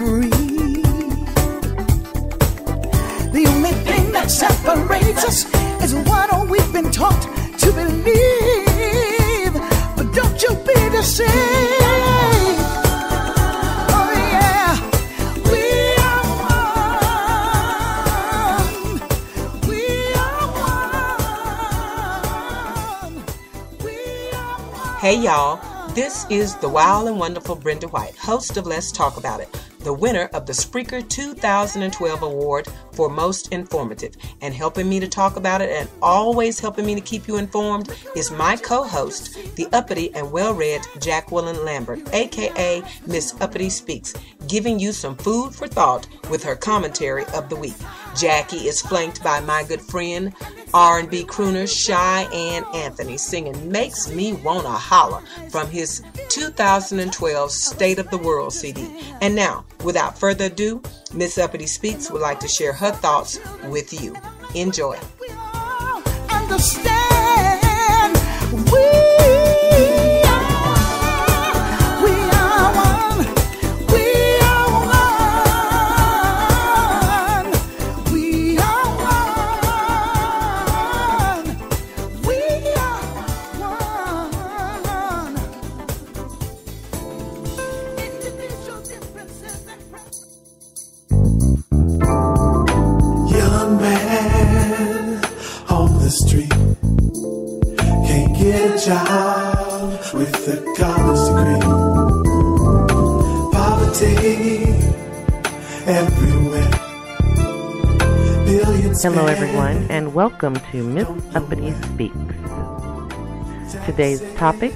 free. The only thing that separates us is what we've been taught to believe. But don't you be deceived. Hey y'all, this is the wild and wonderful Brenda White, host of Let's Talk About It, the winner of the Spreaker 2012 Award for Most Informative. And helping me to talk about it and always helping me to keep you informed is my co-host, the uppity and well-read Jacqueline Lambert, aka Miss Uppity Speaks, giving you some food for thought with her commentary of the week. Jackie is flanked by my good friend, R&B crooner Cheyenne Anthony, singing Makes Me Wanna Holler from his 2012 State of the World CD. And now, without further ado, Miss Uppity Speaks would like to share her thoughts with you. Enjoy. We all understand. Street can't get a job with a college degree. Poverty everywhere. Billions. Hello everyone and welcome to Miss Uppity Speaks. Today's topic,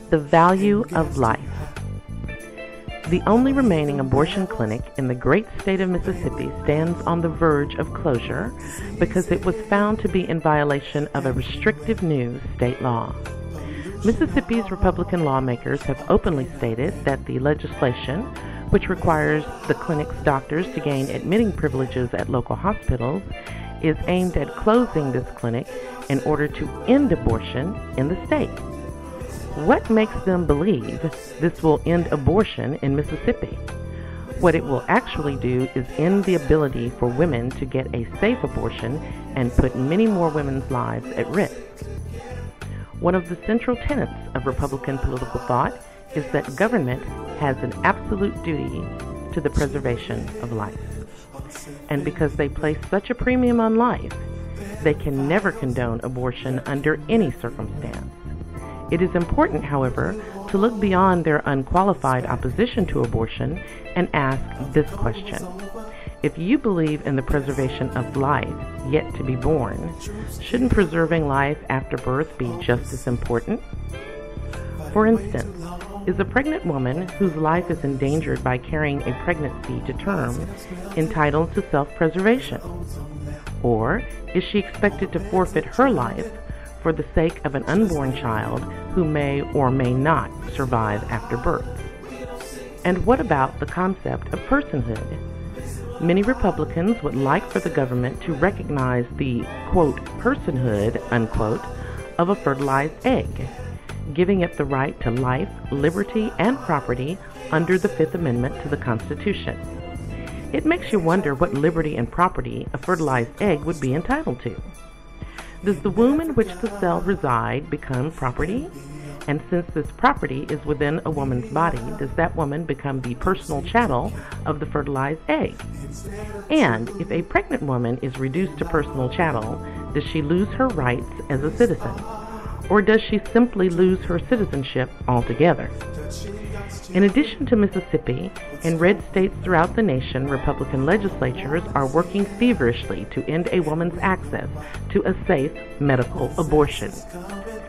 the value of life. The only remaining abortion clinic in the great state of Mississippi stands on the verge of closure because it was found to be in violation of a restrictive new state law. Mississippi's Republican lawmakers have openly stated that the legislation, which requires the clinic's doctors to gain admitting privileges at local hospitals, is aimed at closing this clinic in order to end abortion in the state. What makes them believe this will end abortion in Mississippi? What it will actually do is end the ability for women to get a safe abortion and put many more women's lives at risk. One of the central tenets of Republican political thought is that government has an absolute duty to the preservation of life. And because they place such a premium on life, they can never condone abortion under any circumstance. It is important, however, to look beyond their unqualified opposition to abortion and ask this question. If you believe in the preservation of life yet to be born, shouldn't preserving life after birth be just as important? For instance, is a pregnant woman whose life is endangered by carrying a pregnancy to term entitled to self-preservation? Or is she expected to forfeit her life for the sake of an unborn child who may or may not survive after birth? And what about the concept of personhood? Many Republicans would like for the government to recognize the, quote, personhood, unquote, of a fertilized egg, giving it the right to life, liberty, and property under the Fifth Amendment to the Constitution. It makes you wonder what liberty and property a fertilized egg would be entitled to. Does the womb in which the cell reside become property? And since this property is within a woman's body, does that woman become the personal chattel of the fertilized egg? And if a pregnant woman is reduced to personal chattel, does she lose her rights as a citizen? Or does she simply lose her citizenship altogether? In addition to Mississippi, in red states throughout the nation, Republican legislatures are working feverishly to end a woman's access to a safe medical abortion.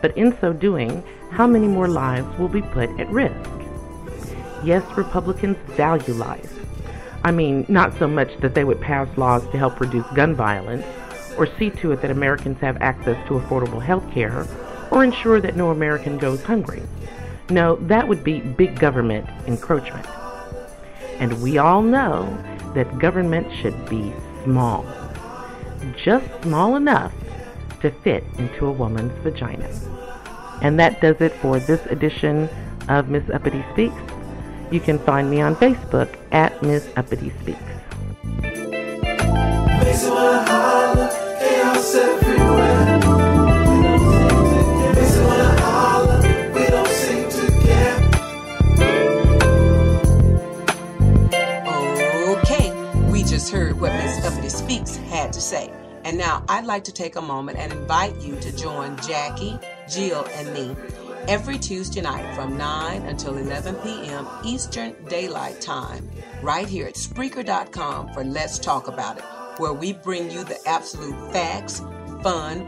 But in so doing, how many more lives will be put at risk? Yes, Republicans value life. I mean, not so much that they would pass laws to help reduce gun violence, or see to it that Americans have access to affordable health care, or ensure that no American goes hungry. No, that would be big government encroachment. And we all know that government should be small. Just small enough to fit into a woman's vagina. And that does it for this edition of Miss Uppity Speaks. You can find me on Facebook at Ms. Uppity Speaks. Heard what Miss Uppity Speaks had to say. And now I'd like to take a moment and invite you to join Jackie, Jill, and me every Tuesday night from 9 until 11 p.m. Eastern Daylight Time right here at Spreaker.com for Let's Talk About It, where we bring you the absolute facts, fun,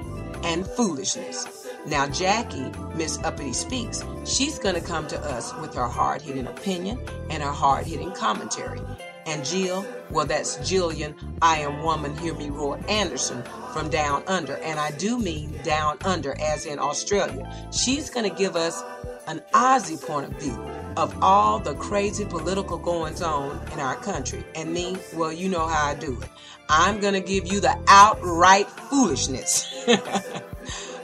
and foolishness. Now Jackie, Miss Uppity Speaks, she's going to come to us with her hard-hitting opinion and her hard-hitting commentary. And Jill, well, that's Jillian, I Am Woman, Hear Me Roar Anderson from Down Under. And I do mean Down Under, as in Australia. She's going to give us an Aussie point of view of all the crazy political goings on in our country. And me, well, you know how I do it. I'm going to give you the outright foolishness.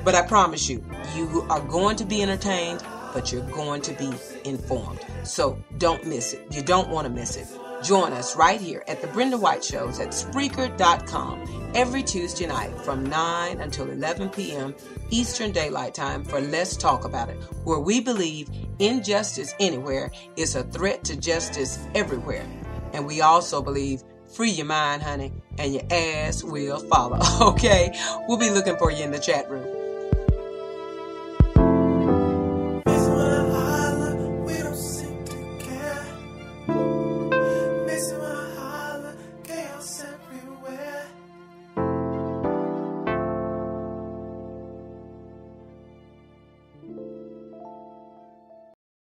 But I promise you, you are going to be entertained, but you're going to be informed. So don't miss it. You don't want to miss it. Join us right here at the Brenda White Shows at Spreaker.com every Tuesday night from 9 until 11 p.m. Eastern Daylight Time for Let's Talk About It, where we believe injustice anywhere is a threat to justice everywhere. And we also believe free your mind, honey, and your ass will follow. Okay? We'll be looking for you in the chat room.